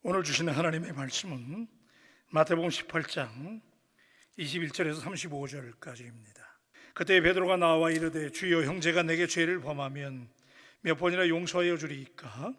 오늘 주시는 하나님의 말씀은 마태복음 18장 21절에서 35절까지입니다. 그때 베드로가 나와 이르되 주여 형제가 내게 죄를 범하면 몇 번이나 용서하여 주리이까?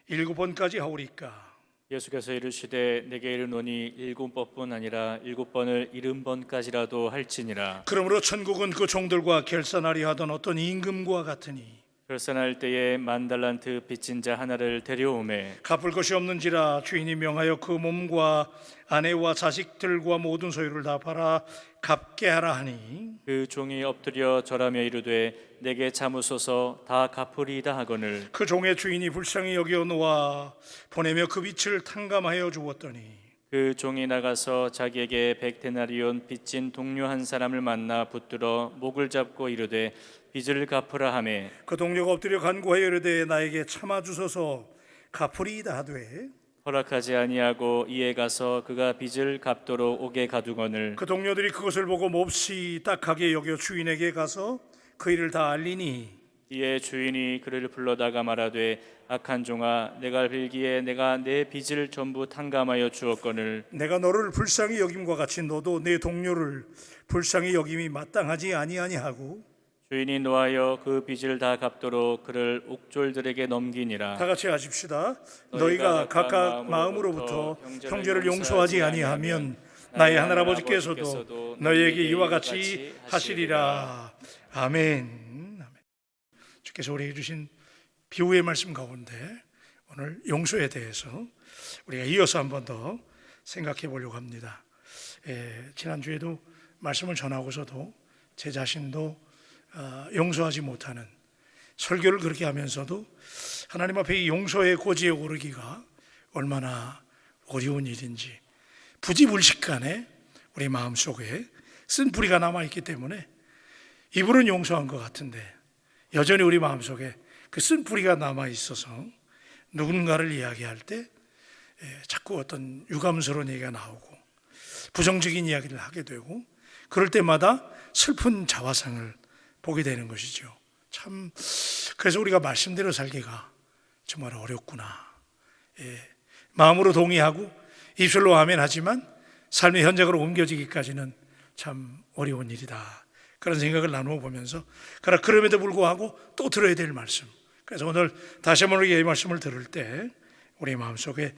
7번까지 하오리까? 예수께서 이르시되 내게 이르노니 7번뿐 아니라 7번을 70번까지라도 할지니라. 그러므로 천국은 그 종들과 결산하려 하던 어떤 임금과 같으니 결산할 때에 10,000달란트 빚진 자 하나를 데려오매 갚을 것이 없는지라 주인이 명하여 그 몸과 아내와 자식들과 모든 소유를 다 팔아 갚게 하라 하니 그 종이 엎드려 절하며 이르되 내게 자무소서 다 갚으리이다 하거늘 그 종의 주인이 불쌍히 여겨 놓아 보내며 그 빚을 탕감하여 주었더니 그 종이 나가서 자기에게 100데나리온 빚진 동료 한 사람을 만나 붙들어 목을 잡고 이르되 빚을 갚으라 하매 그 동료가 엎드려 간구하여 이르되 나에게 참아 주소서 갚으리이다 하되 허락하지 아니하고 이에 가서 그가 빚을 갚도록 옥에 가두거늘 그 동료들이 그것을 보고 몹시 딱하게 여겨 주인에게 가서 그 일을 다 알리니 이에 주인이 그를 불러다가 말하되 악한 종아 내가 빌기에 내가 내 빚을 전부 탕감하여 주었거늘 내가 너를 불쌍히 여김과 같이 너도 내 동료를 불쌍히 여김이 마땅하지 아니하냐고. 주인이 노하여 그 빚을 다 갚도록 그를 옥졸들에게 넘기니라. 다 같이 하십시다. 너희가 각각 마음으로부터 형제를 용서하지 아니하면 나의 하늘아버지께서도 너희에게 이와 같이 하시리라. 아멘. 주께서 우리에게 주신 비유의 말씀 가운데 오늘 용서에 대해서 우리가 이어서 한 번 더 생각해 보려고 합니다. 지난주에도 말씀을 전하고서도 제 자신도 용서하지 못하는 설교를 그렇게 하면서도 하나님 앞에 이 용서의 고지에 오르기가 얼마나 어려운 일인지 부지불식간에 우리 마음속에 쓴 뿌리가 남아있기 때문에 입으로는 용서한 것 같은데 여전히 우리 마음속에 그 쓴 뿌리가 남아있어서 누군가를 이야기할 때 자꾸 어떤 유감스러운 얘기가 나오고 부정적인 이야기를 하게 되고 그럴 때마다 슬픈 자화상을 보게 되는 것이죠. 참 그래서 우리가 말씀대로 살기가 정말 어렵구나. 마음으로 동의하고 입술로 아멘 하지만 삶의 현장으로 옮겨지기까지는 참 어려운 일이다. 그런 생각을 나누어 보면서 그럼에도 불구하고 또 들어야 될 말씀. 그래서 오늘 다시 한번 이 말씀을 들을 때 우리 마음속에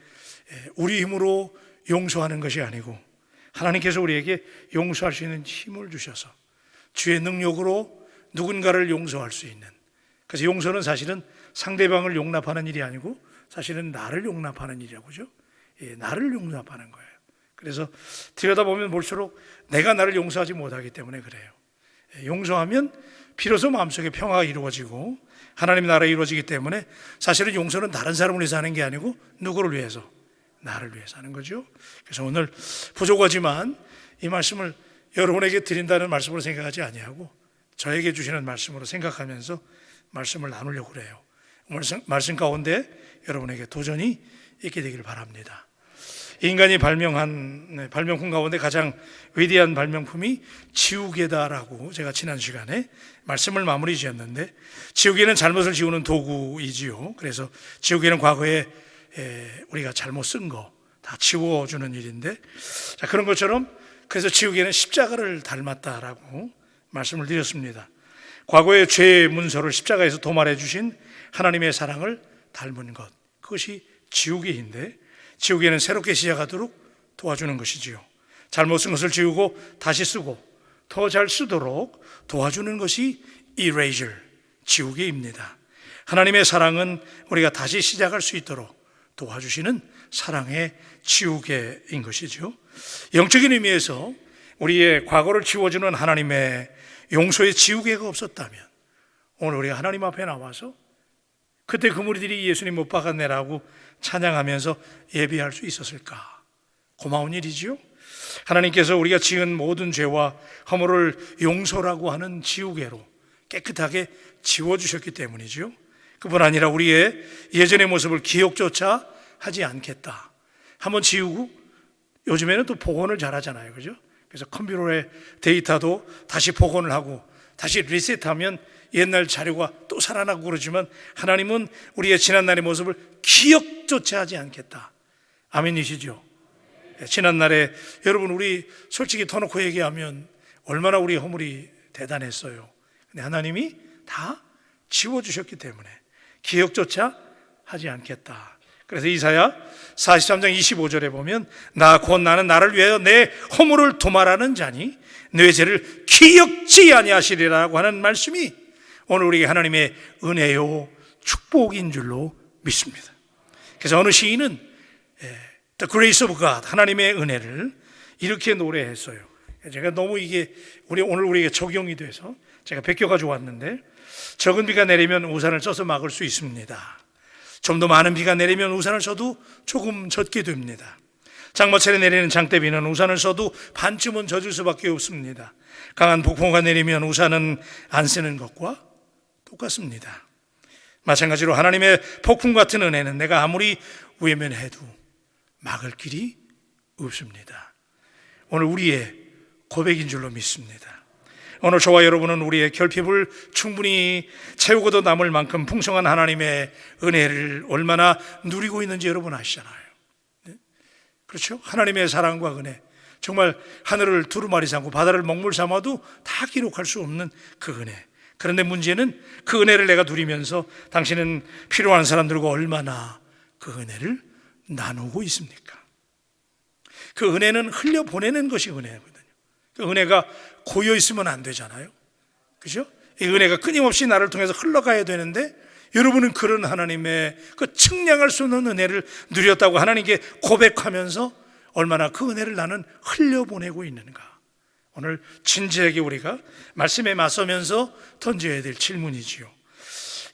우리 힘으로 용서하는 것이 아니고 하나님께서 우리에게 용서할 수 있는 힘을 주셔서 주의 능력으로 누군가를 용서할 수 있는, 그래서 용서는 사실은 상대방을 용납하는 일이 아니고 사실은 나를 용납하는 일이라고 그죠? 나를 용납하는 거예요. 그래서 들여다보면 볼수록 내가 나를 용서하지 못하기 때문에 그래요. 용서하면 비로소 마음속에 평화가 이루어지고 하나님 나라가 이루어지기 때문에 사실은 용서는 다른 사람을 위해서 하는 게 아니고 누구를 위해서? 나를 위해서 하는 거죠. 그래서 오늘 부족하지만 이 말씀을 여러분에게 드린다는 말씀으로 생각하지 아니하고 저에게 주시는 말씀으로 생각하면서 말씀을 나누려고 그래요. 말씀 가운데 여러분에게 도전이 있게 되기를 바랍니다. 인간이 발명한 발명품 가운데 가장 위대한 발명품이 지우개다라고 제가 지난 시간에 말씀을 마무리 지었는데, 지우개는 잘못을 지우는 도구이지요. 그래서 지우개는 과거에 우리가 잘못 쓴 거 다 지워주는 일인데, 자, 그런 것처럼 그래서 지우개는 십자가를 닮았다라고 말씀을 드렸습니다. 과거의 죄의 문서를 십자가에서 도말해 주신 하나님의 사랑을 닮은 것, 그것이 지우개인데, 지우개는 새롭게 시작하도록 도와주는 것이지요. 잘못 쓴 것을 지우고 다시 쓰고 더 잘 쓰도록 도와주는 것이 erasure, 지우개입니다. 하나님의 사랑은 우리가 다시 시작할 수 있도록 도와주시는 사랑의 지우개인 것이죠. 영적인 의미에서 우리의 과거를 지워주는 하나님의 용서의 지우개가 없었다면 오늘 우리가 하나님 앞에 나와서 그때 그 무리들이 예수님 못 박았네라고 찬양하면서 예배할 수 있었을까? 고마운 일이지요. 하나님께서 우리가 지은 모든 죄와 허물을 용서라고 하는 지우개로 깨끗하게 지워주셨기 때문이죠. 그뿐 아니라 우리의 예전의 모습을 기억조차 하지 않겠다. 한번 지우고 요즘에는 또 복원을 잘하잖아요, 그죠? 그래서 컴퓨터의 데이터도 다시 복원을 하고 다시 리셋하면 옛날 자료가 또 살아나고 그러지만 하나님은 우리의 지난날의 모습을 기억조차 하지 않겠다. 아멘이시죠? 지난날에 여러분 우리 솔직히 터놓고 얘기하면 얼마나 우리 허물이 대단했어요. 근데 하나님이 다 지워주셨기 때문에 기억조차 하지 않겠다. 그래서 이사야 43장 25절에 보면 나 곧 나는 나를 위하여 내 허물을 도말하는 자니 내 죄를 기억지 아니하시리라고 하는 말씀이 오늘 우리에게 하나님의 은혜요 축복인 줄로 믿습니다. 그래서 어느 시인은 The Grace of God, 하나님의 은혜를 이렇게 노래했어요. 제가 너무 이게 오늘 우리에게 적용이 돼서 제가 베껴가지고 왔는데, 적은 비가 내리면 우산을 써서 막을 수 있습니다. 좀 더 많은 비가 내리면 우산을 써도 조금 젖게 됩니다. 장마철에 내리는 장대비는 우산을 써도 반쯤은 젖을 수밖에 없습니다. 강한 폭풍우가 내리면 우산은 안 쓰는 것과 똑같습니다. 마찬가지로 하나님의 폭풍 같은 은혜는 내가 아무리 외면해도 막을 길이 없습니다. 오늘 우리의 고백인 줄로 믿습니다. 오늘 저와 여러분은 우리의 결핍을 충분히 채우고도 남을 만큼 풍성한 하나님의 은혜를 얼마나 누리고 있는지 여러분 아시잖아요. 그렇죠? 하나님의 사랑과 은혜, 정말 하늘을 두루마리 삼고 바다를 먹물 삼아도 다 기록할 수 없는 그 은혜. 그런데 문제는 그 은혜를 내가 누리면서 당신은 필요한 사람들과 얼마나 그 은혜를 나누고 있습니까? 그 은혜는 흘려보내는 것이 은혜거든요. 그 은혜가 고여 있으면 안 되잖아요. 그죠? 이 은혜가 끊임없이 나를 통해서 흘러가야 되는데, 여러분은 그런 하나님의 그 측량할 수 없는 은혜를 누렸다고 하나님께 고백하면서 얼마나 그 은혜를 나는 흘려보내고 있는가. 오늘 진지하게 우리가 말씀에 맞서면서 던져야 될 질문이지요.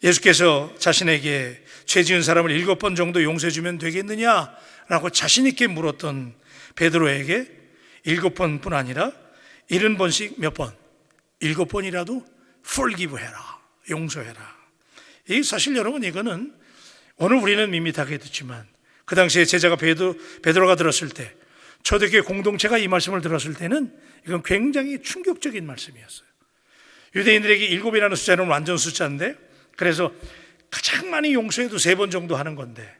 예수께서 자신에게 죄 지은 사람을 7번 정도 용서해 주면 되겠느냐라고 자신 있게 물었던 베드로에게 7번뿐 아니라 70번씩 몇 번? 7번이라도 forgive 해라, 용서해라. 이 사실 여러분, 이거는 오늘 우리는 밋밋하게 듣지만 그 당시에 제자가 베드로가 들었을 때, 초대교회 공동체가 이 말씀을 들었을 때는 이건 굉장히 충격적인 말씀이었어요. 유대인들에게 7이라는 숫자는 완전 숫자인데, 그래서 가장 많이 용서해도 3번 정도 하는 건데,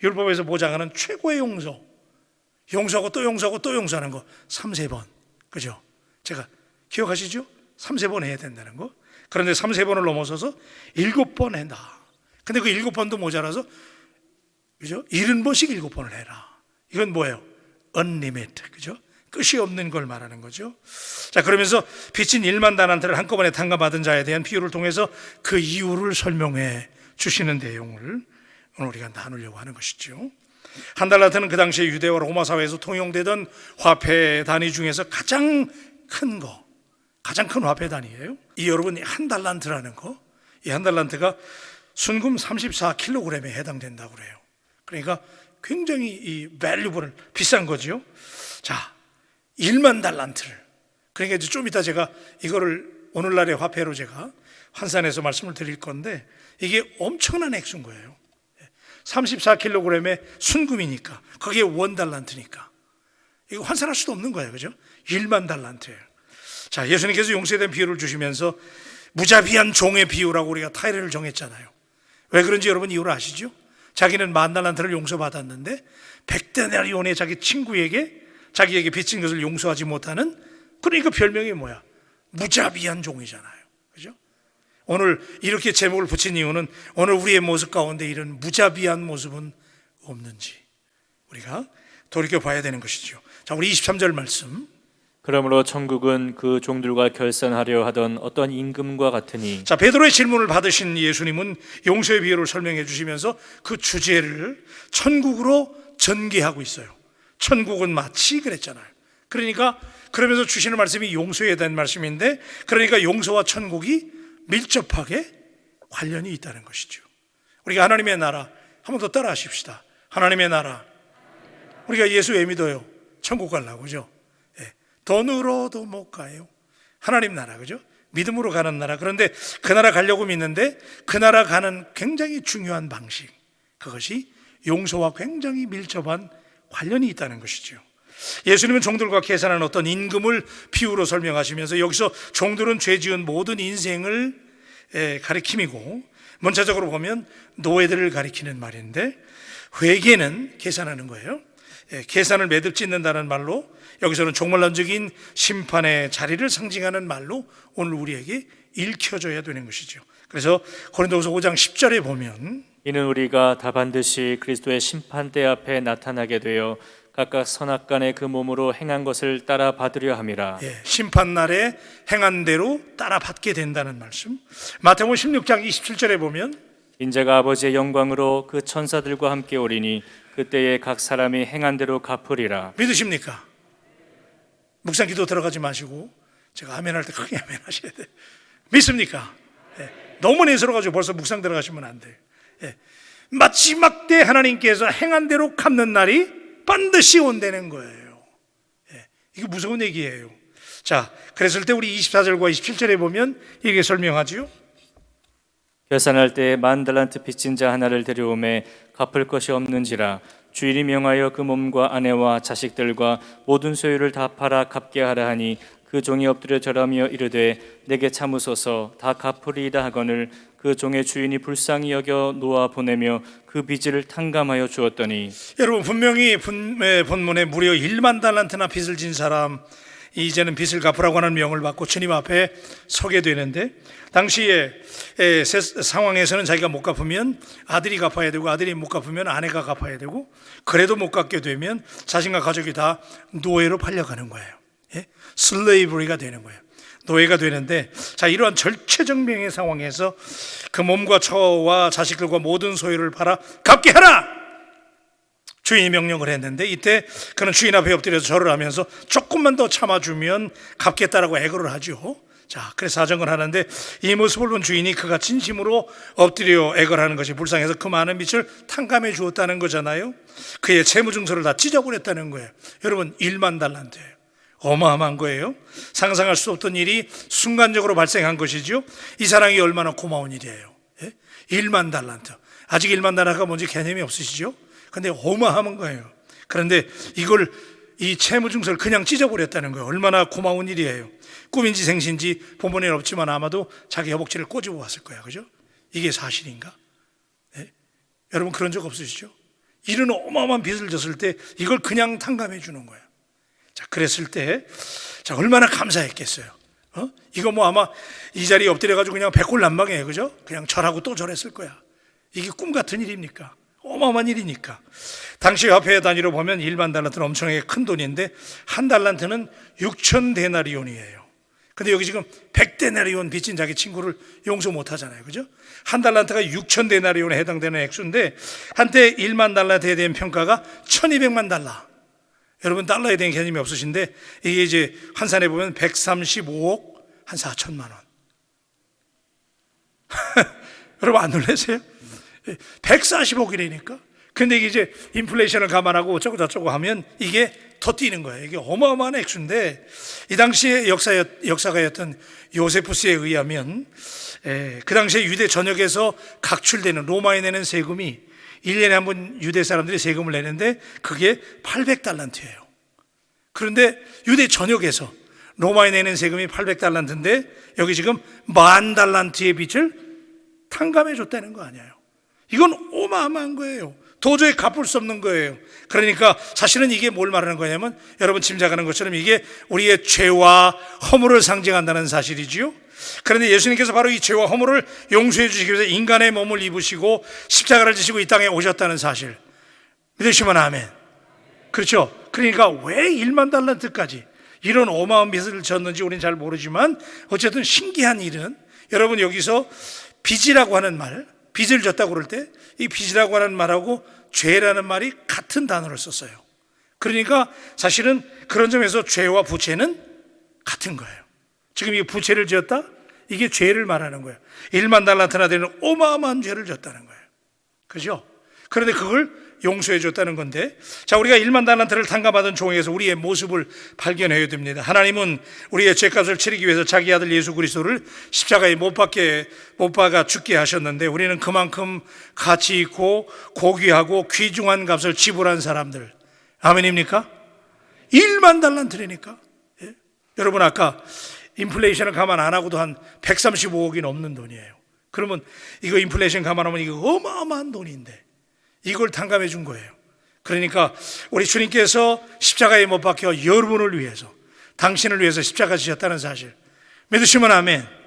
율법에서 보장하는 최고의 용서하고 또 용서하고 또 용서하는 거 3-4번. 그죠? 제가 기억하시죠? 3-4번 해야 된다는 거. 그런데 3-4번을 넘어서서 7번 한다. 근데 그 7번도 모자라서, 그죠? 70번씩 7번을 해라. 이건 뭐예요? unlimited. 그죠? 끝이 없는 걸 말하는 거죠. 자, 그러면서 빚진 1만 달란트를 한꺼번에 탕감받은 자에 대한 비유를 통해서 그 이유를 설명해 주시는 내용을 오늘 우리가 나누려고 하는 것이죠. 한 달란트는 그 당시에 유대와 로마 사회에서 통용되던 화폐 단위 중에서 가장 큰 화폐 단위예요. 이 여러분, 한 달란트라는 거, 이 한 달란트가 순금 34kg에 해당된다고 그래요. 그러니까 굉장히 이 valuable, 비싼 거죠. 자, 1만 달란트를, 그러니까 이제 좀 이따 제가 이거를 오늘날의 화폐로 제가 환산해서 말씀을 드릴 건데, 이게 엄청난 액수인 거예요. 34kg의 순금이니까, 거기에 1달란트니까 이거 환산할 수도 없는 거예요. 그죠? 1만 달란트예요. 자, 예수님께서 용서에 대한 비유를 주시면서 무자비한 종의 비유라고 우리가 타이틀을 정했잖아요. 왜 그런지 여러분 이유를 아시죠? 자기는 10,000달란트를 용서받았는데 100데나리온의 자기 친구에게 자기에게 빚진 것을 용서하지 못하는, 그러니까 별명이 뭐야? 무자비한 종이잖아요. 그죠? 오늘 이렇게 제목을 붙인 이유는 오늘 우리의 모습 가운데 이런 무자비한 모습은 없는지 우리가 돌이켜봐야 되는 것이죠. 자, 우리 23절 말씀. 그러므로 천국은 그 종들과 결산하려 하던 어떤 임금과 같으니. 자, 베드로의 질문을 받으신 예수님은 용서의 비유를 설명해 주시면서 그 주제를 천국으로 전개하고 있어요. 천국은 마치 그랬잖아요. 그러니까 그러면서 주시는 말씀이 용서에 대한 말씀인데, 그러니까 용서와 천국이 밀접하게 관련이 있다는 것이죠. 우리가 하나님의 나라, 한 번 더 따라 하십시다. 하나님의 나라. 우리가 예수 왜 믿어요? 천국 가려고, 그죠? 돈으로도 못 가요. 하나님 나라, 그죠? 믿음으로 가는 나라. 그런데 그 나라 가려고 믿는데 그 나라 가는 굉장히 중요한 방식, 그것이 용서와 굉장히 밀접한 관련이 있다는 것이죠. 예수님은 종들과 계산한 어떤 임금을 비유로 설명하시면서 여기서 종들은 죄 지은 모든 인생을 가리킴이고, 문자적으로 보면 노예들을 가리키는 말인데, 회개는 계산하는 거예요. 계산을 매듭 짓는다는 말로, 여기서는 종말론적인 심판의 자리를 상징하는 말로 오늘 우리에게 읽혀져야 되는 것이죠. 그래서 고린도후서 5장 10절에 보면, 이는 우리가 다 반드시 그리스도의 심판대 앞에 나타나게 되어 각각 선악간에 그 몸으로 행한 것을 따라 받으려 함이라. 심판날에 행한 대로 따라 받게 된다는 말씀. 마태복음 16장 27절에 보면, 인자가 아버지의 영광으로 그 천사들과 함께 오리니 그때에 각 사람이 행한 대로 갚으리라. 믿으십니까? 묵상 기도 들어가지 마시고 제가 아멘할 때 크게 아멘 하셔야 돼요. 믿습니까? 너무 내스러워가지고 벌써 묵상 들어가시면 안 돼요. 마지막 때 하나님께서 행한 대로 갚는 날이 반드시 온다는 거예요. 이게 무서운 얘기예요. 자, 그랬을 때 우리 24절과 27절에 보면 이게 설명하지요. 결산할 때 10,000달란트 빚진 자 하나를 데려오매 갚을 것이 없는지라 주인이 명하여 그 몸과 아내와 자식들과 모든 소유를 다 팔아 갚게 하라 하니 그 종이 엎드려 절하며 이르되 내게 참으소서 다 갚으리이다 하거늘 그 종의 주인이 불쌍히 여겨 놓아 보내며 그 빚을 탕감하여 주었더니. 여러분, 분명히 본문에 무려 10,000달란트나 빚을 진 사람, 이제는 빚을 갚으라고 하는 명을 받고 주님 앞에 서게 되는데, 당시에 상황에서는 자기가 못 갚으면 아들이 갚아야 되고, 아들이 못 갚으면 아내가 갚아야 되고, 그래도 못 갚게 되면 자신과 가족이 다 노예로 팔려가는 거예요. 슬레이브리가 되는 거예요. 노예가 되는데, 자, 이러한 절체절명의 상황에서 그 몸과 처와 자식들과 모든 소유를 팔아 갚게 하라! 주인이 명령을 했는데, 이때 그는 주인 앞에 엎드려서 절을 하면서 조금만 더 참아주면 갚겠다라고 애거를 하죠. 자, 그래서 사정을 하는데, 이 모습을 본 주인이 그가 진심으로 엎드려 애거를 하는 것이 불쌍해서 그 많은 빚을 탕감해 주었다는 거잖아요. 그의 채무증서를 다 찢어버렸다는 거예요. 여러분, 10,000달란트예요. 어마어마한 거예요. 상상할 수 없던 일이 순간적으로 발생한 것이죠. 이 사랑이 얼마나 고마운 일이에요. 10,000달란트. 아직 10,000달러가 뭔지 개념이 없으시죠? 근데 어마어마한 거예요. 그런데 이걸, 이 채무증서를 그냥 찢어버렸다는 거예요. 얼마나 고마운 일이에요. 꿈인지 생신지 본문에는 없지만 아마도 자기 허벅지를 꼬집어 왔을 거예요. 그죠? 이게 사실인가? 여러분, 그런 적 없으시죠? 이런 어마어마한 빚을 졌을 때 이걸 그냥 탕감해 주는 거예요. 자, 그랬을 때, 자, 얼마나 감사했겠어요. 이거 뭐 아마 이 자리에 엎드려가지고 그냥 백골난방이에요. 그죠? 그냥 절하고 또 절했을 거야. 이게 꿈 같은 일입니까? 어마어마한 일이니까. 당시 화폐 단위로 보면 10,000달란트는 엄청나게 큰 돈인데, 한 달란트는 6,000데나리온이에요. 근데 여기 지금 100데나리온 빚진 자기 친구를 용서 못 하잖아요. 그죠? 한 달란트가 6,000데나리온에 해당되는 액수인데, 한때 10,000달란트에 대한 평가가 1,200만 달러. 여러분, 달러에 대한 개념이 없으신데, 이게 이제 환산해 보면 135억 한 4천만 원. 여러분, 안 놀라세요? 140억이라니까. 근데 이게 이제 인플레이션을 감안하고 어쩌고 저쩌고 하면 이게 더 뛰는 거예요. 이게 어마어마한 액수인데, 이 당시의 역사가였던 요세푸스에 의하면 그 당시에 유대 전역에서 각출되는, 로마에 내는 세금이 1년에 한 번 유대 사람들이 세금을 내는데 그게 800달란트예요. 그런데 유대 전역에서 로마에 내는 세금이 800달란트인데 여기 지금 10,000달란트의 빚을 탕감해 줬다는 거 아니에요. 이건 어마어마한 거예요. 도저히 갚을 수 없는 거예요. 그러니까 사실은 이게 뭘 말하는 거냐면, 여러분 짐작하는 것처럼 이게 우리의 죄와 허물을 상징한다는 사실이지요. 그런데 예수님께서 바로 이 죄와 허물을 용서해 주시기 위해서 인간의 몸을 입으시고 십자가를 지시고 이 땅에 오셨다는 사실 믿으시면 아멘. 그렇죠? 그러니까 왜 10,000달란트까지 이런 어마어마한 빚을 졌는지 우리는 잘 모르지만, 어쨌든 신기한 일은, 여러분 여기서 빚이라고 하는 말, 빚을 졌다고 그럴 때 이 빚이라고 하는 말하고 죄라는 말이 같은 단어를 썼어요. 그러니까 사실은 그런 점에서 죄와 부채는 같은 거예요. 지금 이 부채를 지었다? 이게 죄를 말하는 거예요. 10,000달란트나 되는 어마어마한 죄를 졌다는 거예요. 그죠? 그런데 그걸 용서해 줬다는 건데, 자, 우리가 10,000달란트를 탕감받은 종에게서 우리의 모습을 발견해야 됩니다. 하나님은 우리의 죄값을 치르기 위해서 자기 아들 예수 그리스도를 십자가에 못 박아 죽게 하셨는데, 우리는 그만큼 가치 있고 고귀하고 귀중한 값을 지불한 사람들. 아멘입니까? 10,000달란트라니까. 여러분, 아까 인플레이션을 감안 안 하고도 한 135억이 넘는 돈이에요. 그러면 이거 인플레이션 감안하면 이거 어마어마한 돈인데, 이걸 탕감해 준 거예요. 그러니까 우리 주님께서 십자가에 못 박혀 여러분을 위해서, 당신을 위해서 십자가 지셨다는 사실 믿으시면 아멘.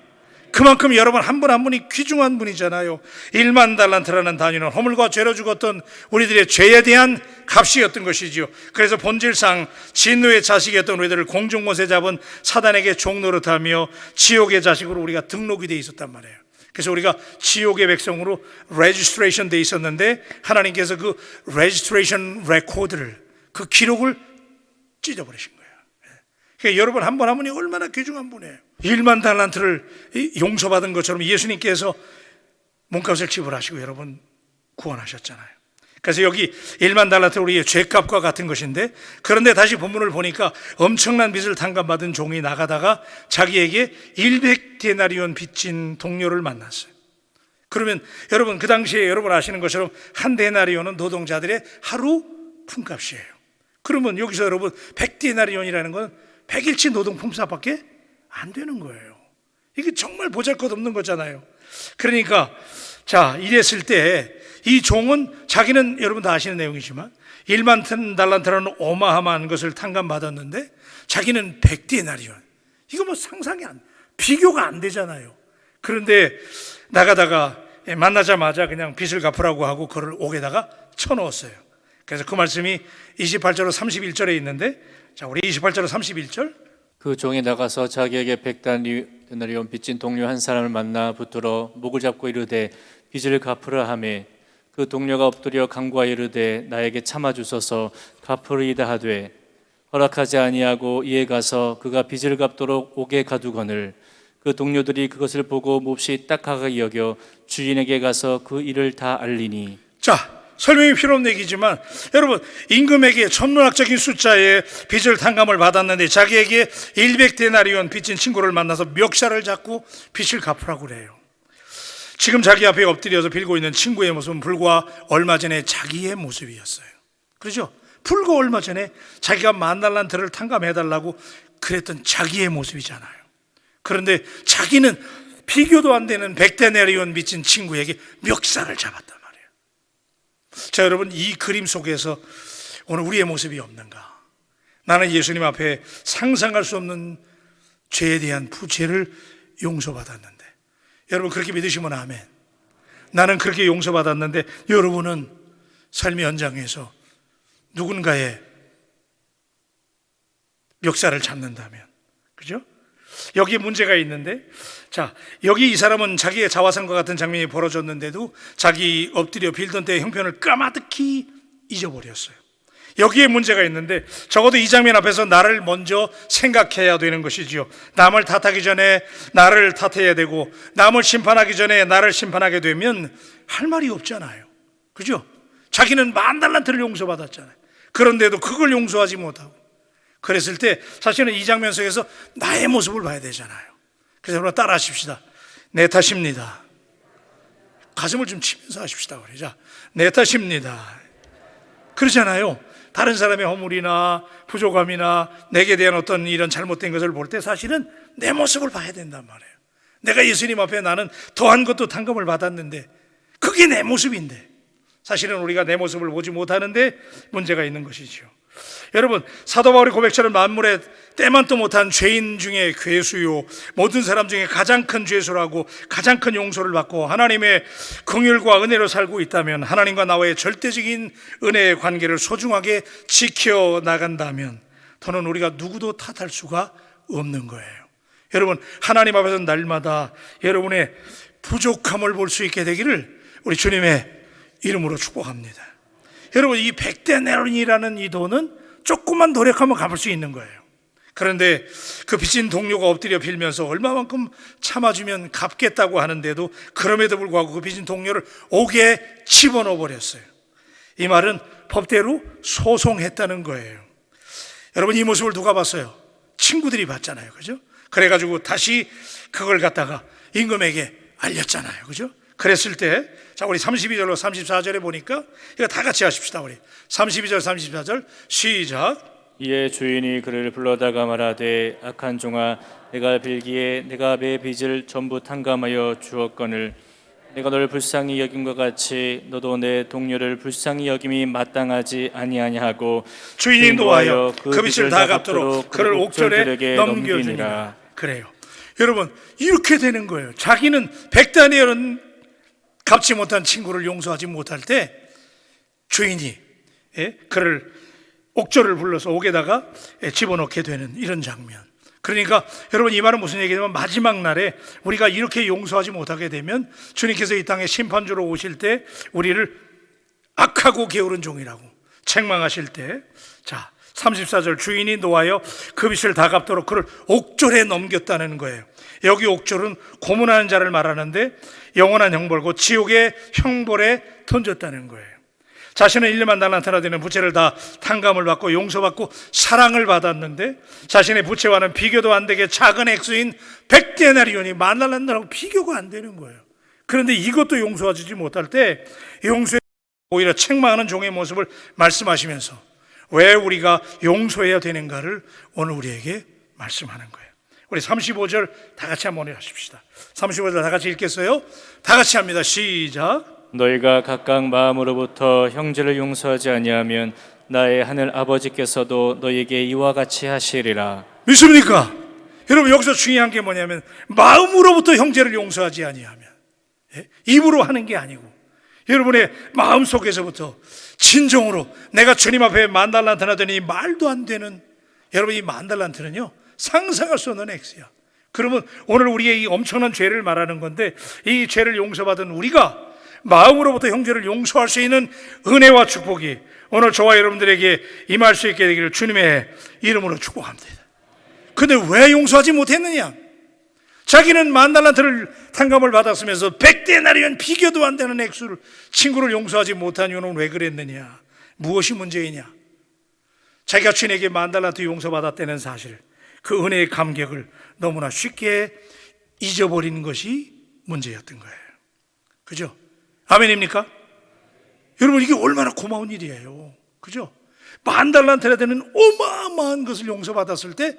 그만큼 여러분 한 분 한 분이 귀중한 분이잖아요. 1만 달란트라는 단위는 허물과 죄로 죽었던 우리들의 죄에 대한 값이었던 것이지요. 그래서 본질상 진노의 자식이었던 우리들을 공중못에 잡은 사단에게 종노릇하며 지옥의 자식으로 우리가 등록이 돼 있었단 말이에요. 그래서 우리가 지옥의 백성으로 레지스트레이션 돼 있었는데 하나님께서 그 레지스트레이션 레코드를, 그 기록을 찢어버리신 거예요. 그러니까 여러분 한 분 한 분이 얼마나 귀중한 분이에요. 1만 달란트를 용서받은 것처럼 예수님께서 몸값을 지불하시고 여러분 구원하셨잖아요. 그래서 여기 1만 달란트는 우리의 죄값과 같은 것인데, 그런데 다시 본문을 보니까 엄청난 빚을 탕감받은 종이 나가다가 자기에게 100데나리온 빚진 동료를 만났어요. 그러면 여러분 그 당시에 여러분 아시는 것처럼 한 데나리온은 노동자들의 하루 품값이에요. 그러면 여기서 여러분 100데나리온이라는 건 100일치 노동 품삯밖에 안 되는 거예요. 이게 정말 보잘것없는 거잖아요. 그러니까 자, 이랬을 때 이 종은 자기는 여러분 다 아시는 내용이지만 1만 달란트라는 어마어마한 것을 탕감받았는데 자기는 100데나리온. 이거 뭐 상상이 비교가 안 되잖아요. 그런데 나가다가 만나자마자 그냥 빚을 갚으라고 하고 그를 옥에다가 쳐넣었어요. 그래서 그 말씀이 28절로 31절에 있는데, 자, 우리 28절로 31절. 그 종이 나가서 자기에게 100데나리온 빚진 동료 한 사람을 만나 붙들어 목을 잡고 이르되 빚을 갚으라 하매, 그 동료가 엎드려 간구하여 이르되 나에게 참아 주소서 갚으리이다 하되 허락하지 아니하고 이에 가서 그가 빚을 갚도록 옥에 가두거늘 그 동료들이 그것을 보고 몹시 딱하게 여겨 주인에게 가서 그 일을 다 알리니. 자, 설명이 필요 없는 얘기지만 여러분, 임금에게 천문학적인 숫자의 빚을 탕감을 받았는데 자기에게 100데나리온 빚진 친구를 만나서 멱살을 잡고 빚을 갚으라고 그래요. 지금 자기 앞에 엎드려서 빌고 있는 친구의 모습은 불과 얼마 전에 자기의 모습이었어요. 그렇죠? 불과 얼마 전에 자기가 10,000달란트를 탕감해달라고 그랬던 자기의 모습이잖아요. 그런데 자기는 비교도 안 되는 100데나리온 빚진 친구에게 멱살을 잡았단 말이에요. 자, 여러분, 이 그림 속에서 오늘 우리의 모습이 없는가? 나는 예수님 앞에 상상할 수 없는 죄에 대한 부채를 용서받았는데, 여러분 그렇게 믿으시면 아멘. 나는 그렇게 용서받았는데 여러분은 삶의 현장에서 누군가의 멱살을 잡는다면, 그죠? 여기에 문제가 있는데, 자, 여기 이 사람은 자기의 자화상과 같은 장면이 벌어졌는데도 자기 엎드려 빌던 때의 형편을 까마득히 잊어버렸어요. 여기에 문제가 있는데 적어도 이 장면 앞에서 나를 먼저 생각해야 되는 것이지요. 남을 탓하기 전에 나를 탓해야 되고, 남을 심판하기 전에 나를 심판하게 되면 할 말이 없잖아요. 그죠? 자기는 10,000달란트를 용서받았잖아요. 그런데도 그걸 용서하지 못하고, 그랬을 때 사실은 이 장면 속에서 나의 모습을 봐야 되잖아요. 그래서 여러분 따라 하십시다. 내 탓입니다. 가슴을 좀 치면서 하십시다. 자, 내 탓입니다. 그렇잖아요. 다른 사람의 허물이나 부족함이나 내게 대한 어떤 이런 잘못된 것을 볼 때 사실은 내 모습을 봐야 된단 말이에요. 내가 예수님 앞에 나는 더한 것도 탕감을 받았는데 그게 내 모습인데 사실은 우리가 내 모습을 보지 못하는데 문제가 있는 것이죠. 여러분, 사도 바울의 고백처럼 만물에 때만도 못한 죄인 중에 괴수요, 모든 사람 중에 가장 큰 죄수라고 가장 큰 용서를 받고 하나님의 긍휼과 은혜로 살고 있다면, 하나님과 나와의 절대적인 은혜의 관계를 소중하게 지켜나간다면 더는 우리가 누구도 탓할 수가 없는 거예요. 여러분, 하나님 앞에서 날마다 여러분의 부족함을 볼 수 있게 되기를 우리 주님의 이름으로 축복합니다. 여러분, 이 100데나리온이라는 이 돈은 조금만 노력하면 갚을 수 있는 거예요. 그런데 그 빚진 동료가 엎드려 빌면서 얼마만큼 참아주면 갚겠다고 하는데도 그럼에도 불구하고 그 빚진 동료를 옥에 집어넣어 버렸어요. 이 말은 법대로 소송했다는 거예요. 여러분, 이 모습을 누가 봤어요? 친구들이 봤잖아요. 그죠? 그래가지고 다시 그걸 갖다가 임금에게 알렸잖아요. 그죠? 그랬을 때, 자, 우리 32절로 34절에 보니까 이거 다 같이 하십시다. 우리 32절 34절 시작. 이에 주인이 그를 불러다가 말하되 악한 종아, 내가 빌기에 내가 내 빚을 전부 탕감하여 주었거늘 내가 너를 불쌍히 여김과 같이 너도 내 동료를 불쌍히 여김이 마땅하지 아니하냐고 주인이 노하여 그 빚을 다 갚도록 그를 옥졸들에게 옥졸에 넘겨주니라. 그래요. 여러분, 이렇게 되는 거예요. 자기는 백단위어는 갚지 못한 친구를 용서하지 못할 때 주인이 그를 옥졸을 불러서 옥에다가 집어넣게 되는 이런 장면. 그러니까 여러분, 이 말은 무슨 얘기냐면 마지막 날에 우리가 이렇게 용서하지 못하게 되면 주님께서 이 땅에 심판주로 오실 때 우리를 악하고 게으른 종이라고 책망하실 때, 자 34절, 주인이 노하여 그 빚을 다 갚도록 그를 옥졸에 넘겼다는 거예요. 여기 옥졸은 고문하는 자를 말하는데 영원한 형벌고 지옥의 형벌에 던졌다는 거예요. 자신은 1만 달란트나 되는 부채를 다 탕감을 받고 용서받고 사랑을 받았는데 자신의 부채와는 비교도 안 되게 작은 액수인 100데나리온이 10,000달란트라고 비교가 안 되는 거예요. 그런데 이것도 용서하지 못할 때 용서에 오히려 책망하는 종의 모습을 말씀하시면서 왜 우리가 용서해야 되는가를 오늘 우리에게 말씀하는 거예요. 우리 35절 다 같이 한번 하십시다. 35절 다 같이 읽겠어요? 다 같이 합니다. 시작. 너희가 각각 마음으로부터 형제를 용서하지 아니하면 나의 하늘 아버지께서도 너희에게 이와 같이 하시리라. 믿습니까? 여러분, 여기서 중요한 게 뭐냐면 마음으로부터 형제를 용서하지 아니하면, 입으로 하는 게 아니고 여러분의 마음속에서부터 진정으로 내가 주님 앞에 10,000달란트나 되니 말도 안 되는, 여러분 이 10,000달란트는요 상상할 수 없는 액수야. 그러면 오늘 우리의 이 엄청난 죄를 말하는 건데 이 죄를 용서받은 우리가 마음으로부터 형제를 용서할 수 있는 은혜와 축복이 오늘 저와 여러분들에게 임할 수 있게 되기를 주님의 이름으로 축복합니다. 근데 왜 용서하지 못했느냐? 자기는 10,000달란트를 탕감을 받았으면서 100데나리온 비교도 안 되는 액수를 친구를 용서하지 못한 이유는 왜 그랬느냐? 무엇이 문제이냐? 자기가 주인에게 10,000달란트 용서받았다는 사실, 그 은혜의 감격을 너무나 쉽게 잊어버리는 것이 문제였던 거예요. 그죠? 아멘입니까? 여러분, 이게 얼마나 고마운 일이에요. 그죠? 10,000달란트나 되는 어마어마한 것을 용서받았을 때,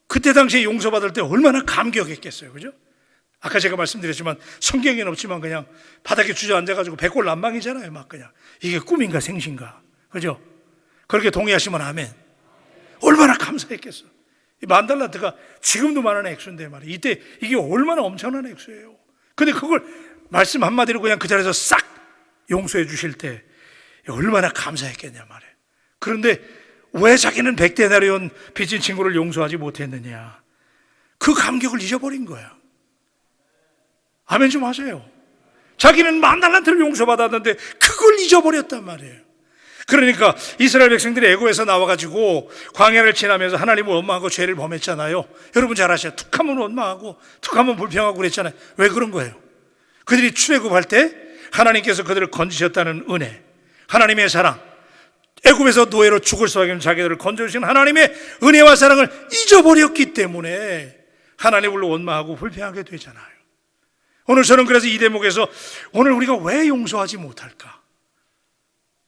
그때 당시에 용서받을 때 얼마나 감격했겠어요. 그죠? 아까 제가 말씀드렸지만 성경에는 없지만 그냥 바닥에 주저앉아가지고 백골난방이잖아요. 막 그냥 이게 꿈인가 생신가. 그죠? 그렇게 동의하시면 아멘. 얼마나 감사했겠어. 이 10,000달란트가 지금도 많은 액수인데 말이에요. 이때 이게 얼마나 엄청난 액수예요. 근데 그걸 말씀 한마디로 그냥 그 자리에서 싹 용서해 주실 때 얼마나 감사했겠냐 말이에요. 그런데 왜 자기는 100데나리온 빚진 친구를 용서하지 못했느냐? 그 감격을 잊어버린 거야. 아멘 좀 하세요. 자기는 10,000달란트를 용서받았는데 그걸 잊어버렸단 말이에요. 그러니까 이스라엘 백성들이 애굽에서 나와가지고 광야를 지나면서 하나님을 원망하고 죄를 범했잖아요. 여러분 잘 아시죠? 툭하면 원망하고 툭하면 불평하고 그랬잖아요. 왜 그런 거예요? 그들이 출애굽할 때 하나님께서 그들을 건지셨다는 은혜, 하나님의 사랑, 애굽에서 노예로 죽을 수밖에 없는 자기들을 건져주신 하나님의 은혜와 사랑을 잊어버렸기 때문에 하나님을 원망하고 불평하게 되잖아요. 오늘 저는 그래서 이 대목에서 오늘 우리가 왜 용서하지 못할까?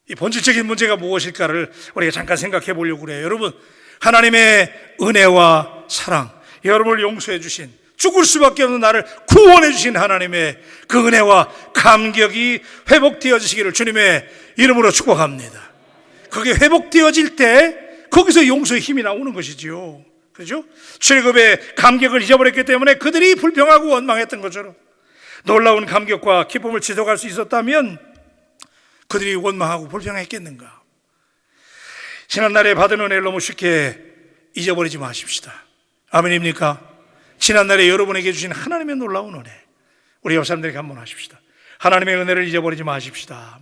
이 본질적인 문제가 무엇일까를 우리가 잠깐 생각해 보려고 그래요. 여러분, 하나님의 은혜와 사랑, 여러분을 용서해 주신, 죽을 수밖에 없는 나를 구원해 주신 하나님의 그 은혜와 감격이 회복되어지시기를 주님의 이름으로 축복합니다. 그게 회복되어질 때 거기서 용서의 힘이 나오는 것이지요. 그렇죠? 출애굽의 감격을 잊어버렸기 때문에 그들이 불평하고 원망했던 것처럼 놀라운 감격과 기쁨을 지속할 수 있었다면 그들이 원망하고 불평했겠는가? 지난날에 받은 은혜를 너무 쉽게 잊어버리지 마십시다. 아멘입니까? 지난날에 여러분에게 주신 하나님의 놀라운 은혜, 우리 옆 사람들에게 한번 하십시다. 하나님의 은혜를 잊어버리지 마십시다.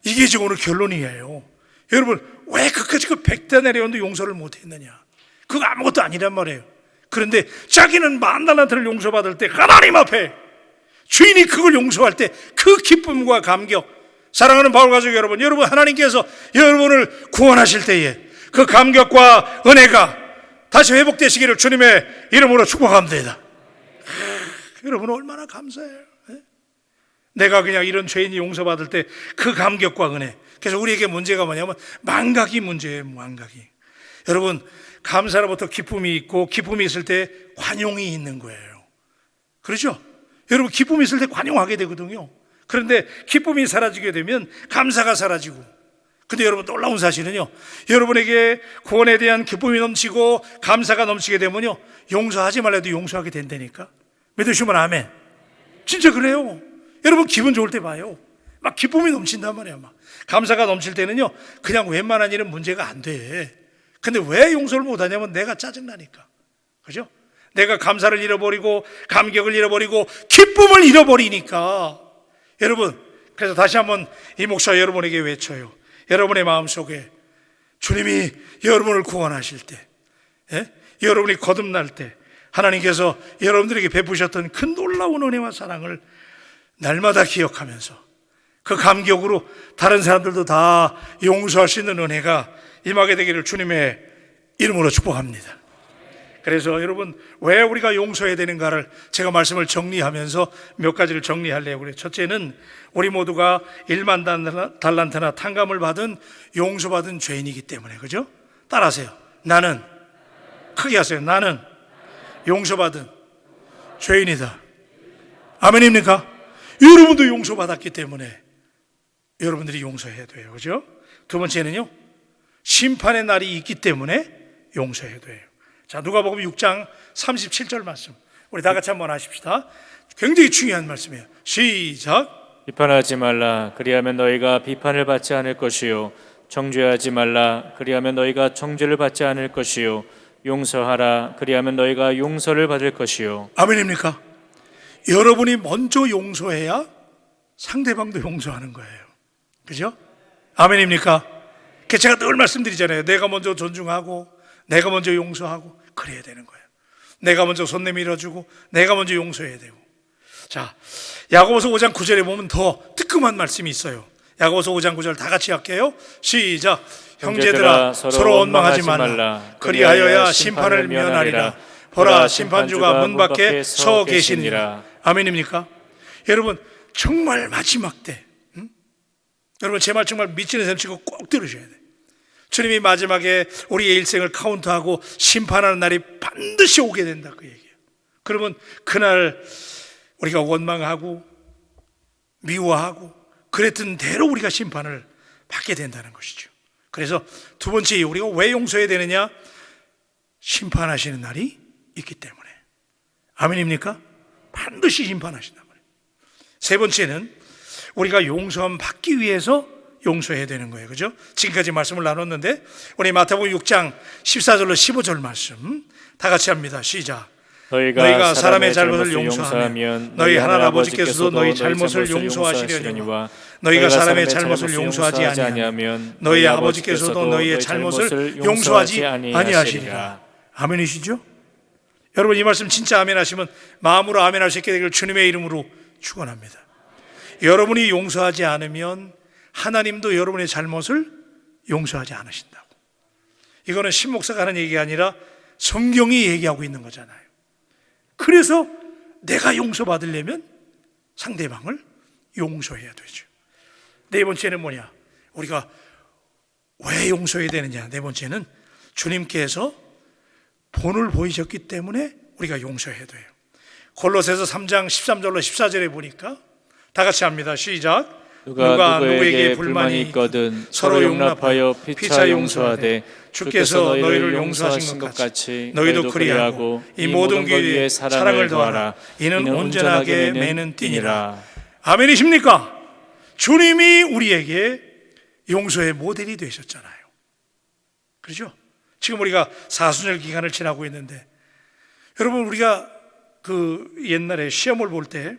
이게 지금 오늘 결론이에요. 여러분, 왜 그까지 그 100데나리온도 용서를 못했느냐? 그거 아무것도 아니란 말이에요. 그런데 자기는 10,000달란트를 용서받을 때 하나님 앞에 주인이 그걸 용서할 때 그 기쁨과 감격, 사랑하는 바울 가족 여러분, 여러분 하나님께서 여러분을 구원하실 때에 그 감격과 은혜가 다시 회복되시기를 주님의 이름으로 축복합니다. 여러분 얼마나 감사해요. 내가 그냥 이런 죄인이 용서받을 때 그 감격과 은혜. 그래서 우리에게 문제가 뭐냐면 망각이 문제예요. 망각이. 여러분, 감사로부터 기쁨이 있고 기쁨이 있을 때 관용이 있는 거예요. 그렇죠? 여러분, 기쁨이 있을 때 관용하게 되거든요. 그런데 기쁨이 사라지게 되면 감사가 사라지고, 근데 여러분, 놀라운 사실은요, 여러분에게 구원에 대한 기쁨이 넘치고 감사가 넘치게 되면요, 용서하지 말라도 용서하게 된다니까. 믿으시면 아멘. 진짜 그래요. 여러분, 기분 좋을 때 봐요, 막 기쁨이 넘친단 말이야. 막 감사가 넘칠 때는요, 그냥 웬만한 일은 문제가 안 돼. 근데 왜 용서를 못하냐면 내가 짜증나니까. 그죠? 내가 감사를 잃어버리고 감격을 잃어버리고 기쁨을 잃어버리니까. 여러분, 그래서 다시 한번 이 목사 여러분에게 외쳐요. 여러분의 마음속에 주님이 여러분을 구원하실 때, 여러분이 거듭날 때 하나님께서 여러분들에게 베푸셨던 큰 놀라운 은혜와 사랑을 날마다 기억하면서 그 감격으로 다른 사람들도 다 용서할 수 있는 은혜가 임하게 되기를 주님의 이름으로 축복합니다. 그래서 여러분, 왜 우리가 용서해야 되는가를 제가 말씀을 정리하면서 몇 가지를 정리하려고 그래요. 첫째는 우리 모두가 1만 달란트나 탕감을 받은 용서받은 죄인이기 때문에. 그죠? 따라하세요. 나는, 크게 하세요. 나는 용서받은 죄인이다. 아멘입니까? 여러분도 용서받았기 때문에 여러분들이 용서해야 돼요. 그죠? 두 번째는요, 심판의 날이 있기 때문에 용서해야 돼요. 자, 누가복음 6장 37절 말씀, 우리 다 같이 한번 하십시다. 굉장히 중요한 말씀이에요. 시작. 비판하지 말라. 그리하면 너희가 비판을 받지 않을 것이요. 정죄하지 말라. 그리하면 너희가 정죄를 받지 않을 것이요. 용서하라. 그리하면 너희가 용서를 받을 것이요. 아멘입니까? 여러분이 먼저 용서해야 상대방도 용서하는 거예요. 그죠? 아멘입니까? 제가 늘 말씀드리잖아요. 내가 먼저 존중하고 내가 먼저 용서하고 그래야 되는 거예요. 내가 먼저 손 내밀어주고 내가 먼저 용서해야 되고. 자, 야고보서 5장 9절에 보면 더 뜨끔한 말씀이 있어요. 야고보서 5장 9절 다 같이 할게요. 시작. 형제들아, 서로 원망하지 말라. 그리하여야 심판을 면하리라. 보라, 심판주가 문 밖에 서 계시니라. 아멘입니까? 여러분, 정말 마지막 때, 여러분, 제 말 정말 미치는 셈 치고 꼭 들으셔야 돼요. 주님이 마지막에 우리의 일생을 카운트하고 심판하는 날이 반드시 오게 된다, 그 얘기예요. 그러면 그날 우리가 원망하고 미워하고 그랬던 대로 우리가 심판을 받게 된다는 것이죠. 그래서 두 번째, 우리가 왜 용서해야 되느냐? 심판하시는 날이 있기 때문에. 아멘입니까? 반드시 심판하신단 말이에요. 세 번째는 우리가 용서함 받기 위해서 용서해야 되는 거예요. 그죠? 지금까지 말씀을 나눴는데 우리 마태복음 6장 14절로 15절 말씀 다 같이 합니다. 시작. 너희가 사람의 잘못을 용서하면 너희 하나님 아버지께서도 너희 잘못을 용서하시려니와 너희가 사람의 잘못을 용서하지 아니하면 너희 아버지께서도 너희의 잘못을 용서하지 아니하시리라. 아멘이시죠? 여러분, 이 말씀 진짜 아멘 하시면 마음으로 아멘 할 수 있게 되기를 주님의 이름으로 축원합니다. 여러분이 용서하지 않으면 하나님도 여러분의 잘못을 용서하지 않으신다고. 이거는 신목사가 하는 얘기가 아니라 성경이 얘기하고 있는 거잖아요. 그래서 내가 용서받으려면 상대방을 용서해야 되죠. 네 번째는 뭐냐? 우리가 왜 용서해야 되느냐? 네 번째는 주님께서 본을 보이셨기 때문에 우리가 용서해야 돼요. 골로새서 3장 13절로 14절에 보니까 다 같이 합니다. 시작. 누가 누구에게 불만이 있거든 서로 용납하여 피차 용서하되 주께서 너희를 용서하신 것 같이 너희도 그리하고 이 모든 것 위에 사랑을 더하라. 이는 온전하게 매는 띠니라. 아멘이십니까? 주님이 우리에게 용서의 모델이 되셨잖아요. 그렇죠? 지금 우리가 사순절 기간을 지나고 있는데, 여러분, 우리가 그 옛날에 시험을 볼 때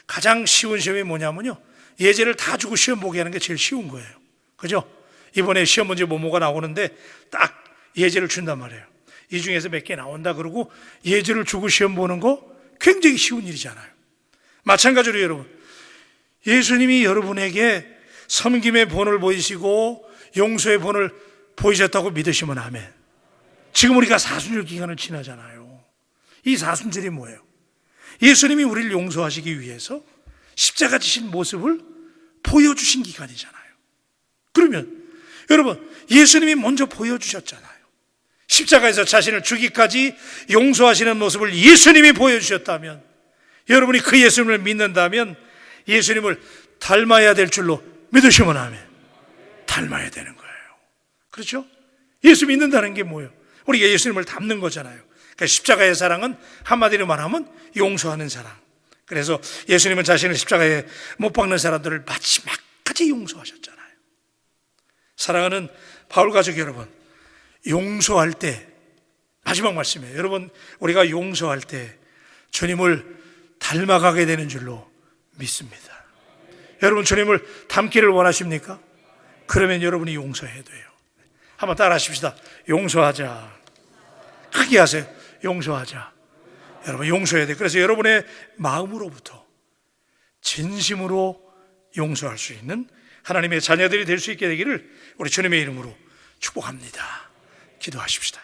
가장 쉬운 시험이 뭐냐면요, 예제를 다 주고 시험 보게 하는 게 제일 쉬운 거예요. 그죠? 이번에 시험 문제 뭐가 나오는데 딱 예제를 준단 말이에요. 이 중에서 몇 개 나온다 그러고 예제를 주고 시험 보는 거 굉장히 쉬운 일이잖아요. 마찬가지로 여러분, 예수님이 여러분에게 섬김의 본을 보이시고 용서의 본을 보이셨다고 믿으시면 아멘. 지금 우리가 사순절 기간을 지나잖아요. 이 사순절이 뭐예요? 예수님이 우리를 용서하시기 위해서 십자가 지신 모습을 보여주신 기간이잖아요. 그러면 여러분, 예수님이 먼저 보여주셨잖아요. 십자가에서 자신을 주기까지 용서하시는 모습을 예수님이 보여주셨다면 여러분이 그 예수님을 믿는다면 예수님을 닮아야 될 줄로 믿으시면 아멘. 닮아야 되는 거예요. 그렇죠? 예수 믿는다는 게 뭐예요? 우리가 예수님을 닮는 거잖아요. 그러니까 십자가의 사랑은 한마디로 말하면 용서하는 사랑. 그래서 예수님은 자신을 십자가에 못 박는 사람들을 마지막까지 용서하셨잖아요. 사랑하는 바울 가족 여러분, 용서할 때 마지막 말씀이에요. 여러분, 우리가 용서할 때 주님을 닮아가게 되는 줄로 믿습니다. 여러분, 주님을 닮기를 원하십니까? 그러면 여러분이 용서해야 돼요. 한번 따라 하십시다. 용서하자. 크게 하세요. 용서하자. 여러분, 용서해야 돼요. 그래서 여러분의 마음으로부터 진심으로 용서할 수 있는 하나님의 자녀들이 될 수 있게 되기를 우리 주님의 이름으로 축복합니다. 기도하십시다.